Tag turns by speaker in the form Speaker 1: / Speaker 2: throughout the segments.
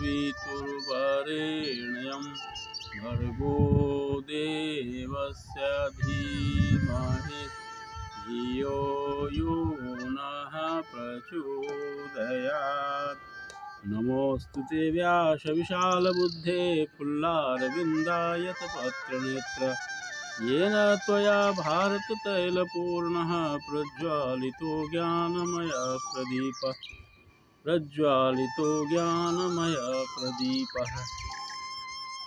Speaker 1: सवितुर्वरेण्यं भर्गो देवस्य धीमहि धियो यो नः प्रचोदयात्। नमोऽस्तुते व्यास विशालबुद्धे फुल्लारविन्दायतपत्रनेत्र येन त्वया भारततैलपूर्णः प्रज्वालितो ज्ञानमय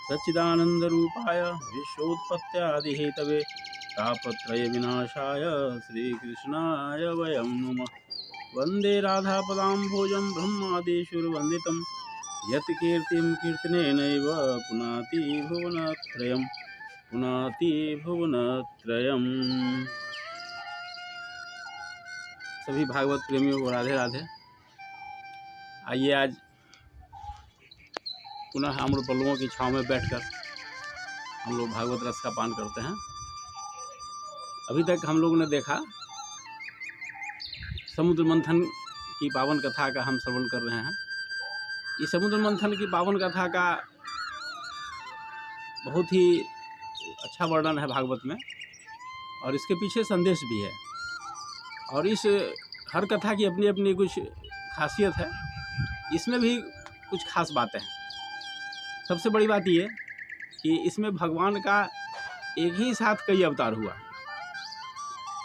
Speaker 1: सच्चिदानन्दरूपाय विश्वोत्पत्त्यादिहेतवे तापत्रयविनाशाय श्रीकृष्णाय वयं नमः। वन्दे राधापदाम्भोजं ब्रह्मादिशुरवन्दितं यत्कीर्तिं कीर्तनेनैव पुनाति भुवनत्रयम्। सभी भागवत प्रेमियों को राधे राधे। आइए आज पुनः आम्रपल्लवों की छाँव में बैठकर हम लोग भागवत रस का पान करते हैं। अभी तक हम लोगों ने देखा समुद्र मंथन की पावन कथा का हम श्रवण कर रहे हैं। इस समुद्र मंथन की पावन कथा का बहुत ही अच्छा वर्णन है भागवत में और इसके पीछे संदेश भी है। और इस हर कथा की अपनी अपनी कुछ खासियत है, इसमें भी कुछ खास बातें हैं। सबसे बड़ी बात ये कि इसमें भगवान का एक ही साथ कई अवतार हुआ।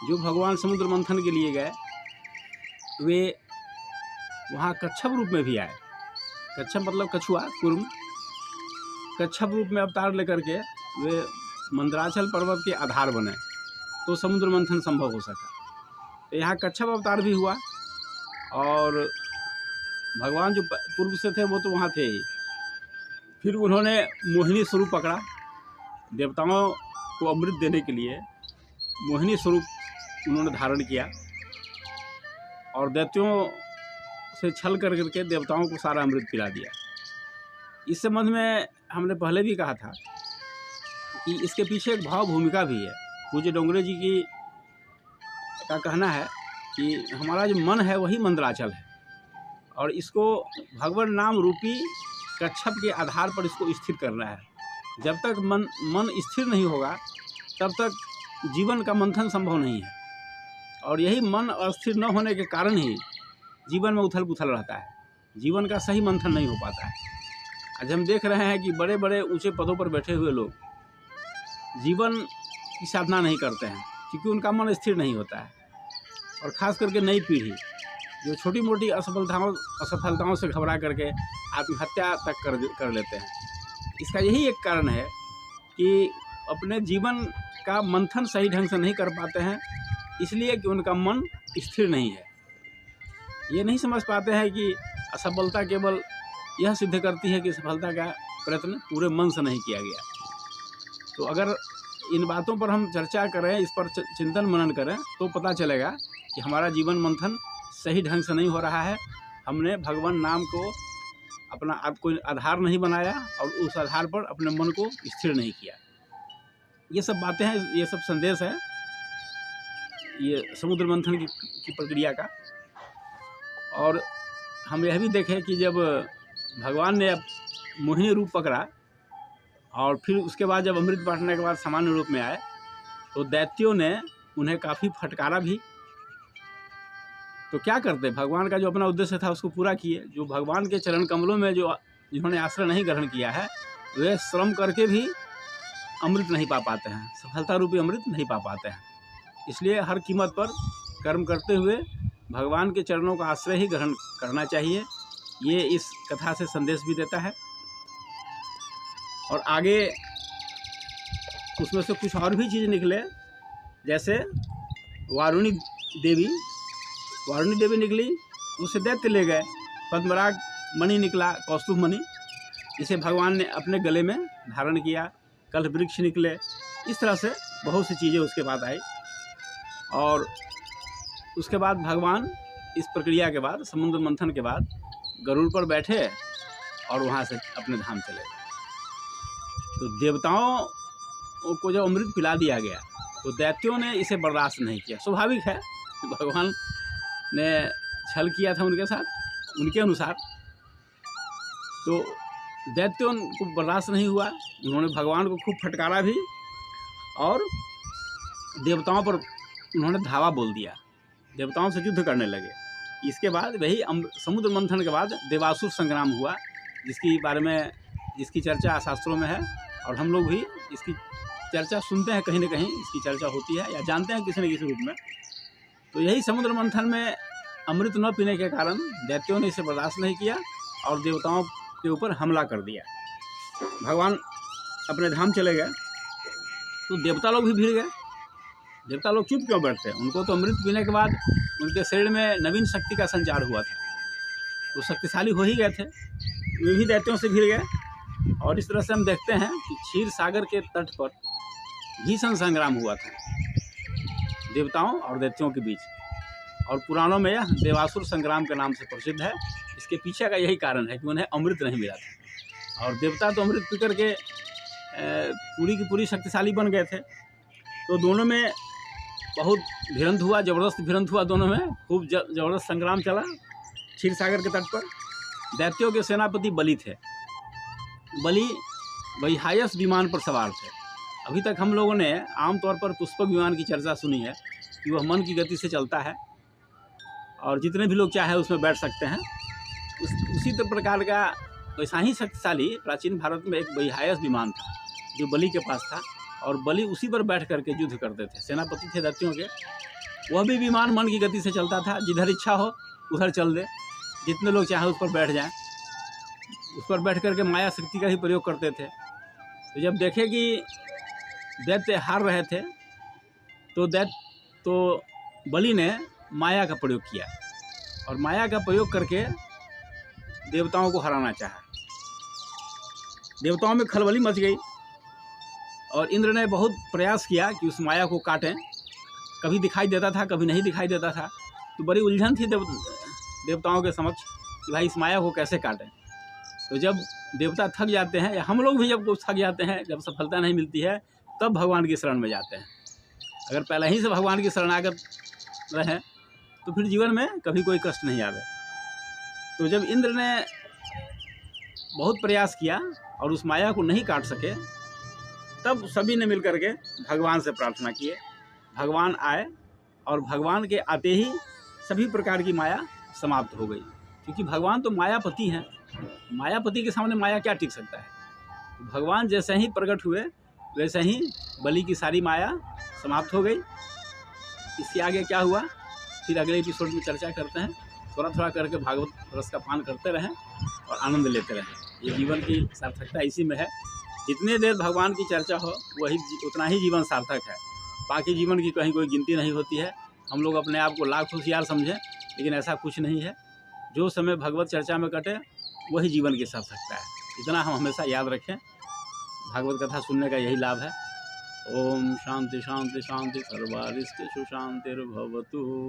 Speaker 1: जो भगवान समुद्र मंथन के लिए गए वे वहाँ कच्छप रूप में भी आए। कच्छप मतलब कछुआ, कुर्म। कच्छप रूप में अवतार लेकर के वे मंदराचल पर्वत के आधार बने तो समुद्र मंथन संभव हो सका। तो यहाँ कच्छप अवतार भी हुआ और भगवान जो पूर्व से थे वो तो वहाँ थे ही। फिर उन्होंने मोहिनी स्वरूप पकड़ा, देवताओं को अमृत देने के लिए मोहिनी स्वरूप उन्होंने धारण किया और दैत्यों से छल कर करके देवताओं को सारा अमृत पिला दिया। इस संबंध में हमने पहले भी कहा था कि इसके पीछे एक भाव भूमिका भी है। पूज्य डोंगरे जी की का कहना है कि हमारा जो मन है वही मंदराचल है और इसको भगवान नाम रूपी कच्छप के आधार पर इसको स्थिर करना है। जब तक मन स्थिर नहीं होगा तब तक जीवन का मंथन संभव नहीं है और यही मन अस्थिर न होने के कारण ही जीवन में उथल पुथल रहता है, जीवन का सही मंथन नहीं हो पाता है। आज हम देख रहे हैं कि बड़े बड़े ऊंचे पदों पर बैठे हुए लोग जीवन की साधना नहीं करते हैं क्योंकि उनका मन स्थिर नहीं होता है। और ख़ास करके नई पीढ़ी जो छोटी मोटी असफलताओं से घबरा करके आत्महत्या तक कर लेते हैं, इसका यही एक कारण है कि अपने जीवन का मंथन सही ढंग से नहीं कर पाते हैं, इसलिए कि उनका मन स्थिर नहीं है। ये नहीं समझ पाते हैं कि असफलता केवल यह सिद्ध करती है कि सफलता का प्रयत्न पूरे मन से नहीं किया गया। तो अगर इन बातों पर हम चर्चा करें, इस पर चिंतन मनन करें तो पता चलेगा कि हमारा जीवन मंथन सही ढंग से नहीं हो रहा है। हमने भगवान नाम को अपना कोई आधार नहीं बनाया और उस आधार पर अपने मन को स्थिर नहीं किया। ये सब बातें हैं, ये सब संदेश है ये समुद्र मंथन की प्रक्रिया का। और हम यह भी देखें कि जब भगवान ने मोहिनी रूप पकड़ा और फिर उसके बाद जब अमृत बांटने के बाद सामान्य रूप में आए तो दैत्यों ने उन्हें काफ़ी फटकारा भी। तो क्या करते, भगवान का जो अपना उद्देश्य था उसको पूरा किए। जो भगवान के चरण कमलों में जिन्होंने आश्रय नहीं ग्रहण किया है वे श्रम करके भी अमृत नहीं पा पाते हैं, सफलता रूपी अमृत नहीं पा पाते हैं। इसलिए हर कीमत पर कर्म करते हुए भगवान के चरणों का आश्रय ही ग्रहण करना चाहिए। ये इस कथा से संदेश भी देता है। और आगे उसमें से कुछ और भी चीज़ निकले, जैसे वारुणी देवी निकली, उसे दैत्य ले गए। पद्मराग मणि निकला, कौस्तुभ मणि, इसे भगवान ने अपने गले में धारण किया। कल्प वृक्ष निकले। इस तरह से बहुत सी चीज़ें उसके बाद आई। और उसके बाद भगवान इस प्रक्रिया के बाद, समुद्र मंथन के बाद गरुड़ पर बैठे और वहाँ से अपने धाम चले गए। तो देवताओं को जब अमृत पिला दिया गया तो दैत्यों ने इसे बर्दाश्त नहीं किया। स्वाभाविक है, भगवान ने छल किया था उनके साथ, उनके अनुसार। तो दैत्यों को बर्दाश्त नहीं हुआ, उन्होंने भगवान को खूब फटकारा भी और देवताओं पर उन्होंने धावा बोल दिया, देवताओं से युद्ध करने लगे। इसके बाद वही समुद्र मंथन के बाद देवासुर संग्राम हुआ, जिसकी चर्चा शास्त्रों में है और हम लोग भी इसकी चर्चा सुनते हैं, कहीं न कहीं इसकी चर्चा होती है या जानते हैं किसी न किसी रूप में। तो यही समुद्र मंथन में अमृत न पीने के कारण दैत्यों ने इसे बर्दाश्त नहीं किया और देवताओं के ऊपर हमला कर दिया। भगवान अपने धाम चले गए तो देवता लोग भी भीड़ गए। देवता लोग चुप क्यों बैठते? उनको तो अमृत पीने के बाद उनके शरीर में नवीन शक्ति का संचार हुआ था, तो शक्तिशाली हो ही गए थे। वे भी दैत्यों से भीड़ गए और इस तरह से हम देखते हैं कि क्षीर सागर के तट पर भीषण संग्राम हुआ था देवताओं और दैत्यों के बीच, और पुराणों में यह देवासुर संग्राम के नाम से प्रसिद्ध है। इसके पीछे का यही कारण है कि उन्हें अमृत नहीं मिला था और देवता तो अमृत पी करके पूरी की पूरी शक्तिशाली बन गए थे। तो दोनों में बहुत भिड़ंत हुआ, ज़बरदस्त भिड़ंत हुआ, दोनों में खूब ज़बरदस्त संग्राम चला क्षीर सागर के तट पर। दैत्यों के सेनापति बलि थे। बलि वही हाईएस्ट विमान पर सवार थे। अभी तक हम लोगों ने आमतौर पर पुष्पक विमान की चर्चा सुनी है कि वह मन की गति से चलता है और जितने भी लोग चाहे उसमें बैठ सकते हैं। उसी प्रकार का वैसा ही शक्तिशाली प्राचीन भारत में एक वही हाईएस्ट विमान था जो बलि के पास था और बलि उसी पर बैठ करके युद्ध करते थे। सेनापति थे दैत्यों के। वह भी विमान मन की गति से चलता था, जिधर इच्छा हो उधर चल दे, जितने लोग चाहे उस पर बैठ जाएं। उस पर बैठ करके माया शक्ति का ही प्रयोग करते थे। तो जब देखे कि दैत्य हार रहे थे तो बलि ने माया का प्रयोग किया और माया का प्रयोग करके देवताओं को हराना चाहा। देवताओं में खलबली मच गई और इंद्र ने बहुत प्रयास किया कि उस माया को काटें। कभी दिखाई देता था, कभी नहीं दिखाई देता था। तो बड़ी उलझन थी देवताओं के समक्ष कि भाई इस माया को कैसे काटें। तो जब देवता थक जाते हैं या हम लोग भी जब कुछ थक जाते हैं, जब सफलता नहीं मिलती है, तब भगवान की शरण में जाते हैं। अगर पहले ही से भगवान की शरणागत रहें तो फिर जीवन में कभी कोई कष्ट नहीं आवे। तो जब इंद्र ने बहुत प्रयास किया और उस माया को नहीं काट सके, तब सभी ने मिलकर के भगवान से प्रार्थना किए। भगवान आए और भगवान के आते ही सभी प्रकार की माया समाप्त हो गई, क्योंकि भगवान तो मायापति हैं। मायापति के सामने माया क्या टिक सकता है। भगवान जैसे ही प्रकट हुए वैसे ही बलि की सारी माया समाप्त हो गई। इसके आगे क्या हुआ फिर अगले एपिसोड में चर्चा करते हैं। थोड़ा थोड़ा करके भागवत रस का पान करते रहें और आनंद लेते रहें। ये जीवन की सार्थकता इसी में है। जितने देर भगवान की चर्चा हो वही उतना ही जीवन सार्थक है। बाकी जीवन की कहीं कोई गिनती नहीं होती है। हम लोग अपने आप को लाख होशियार समझें, लेकिन ऐसा कुछ नहीं है। जो समय भगवत चर्चा में कटे वही जीवन की सार्थकता है। इतना हम हमेशा याद रखें। भागवत कथा सुनने का यही लाभ है। ओम शांति शांति शांति सर्वारिष्ट सुशांतिर्भवतु।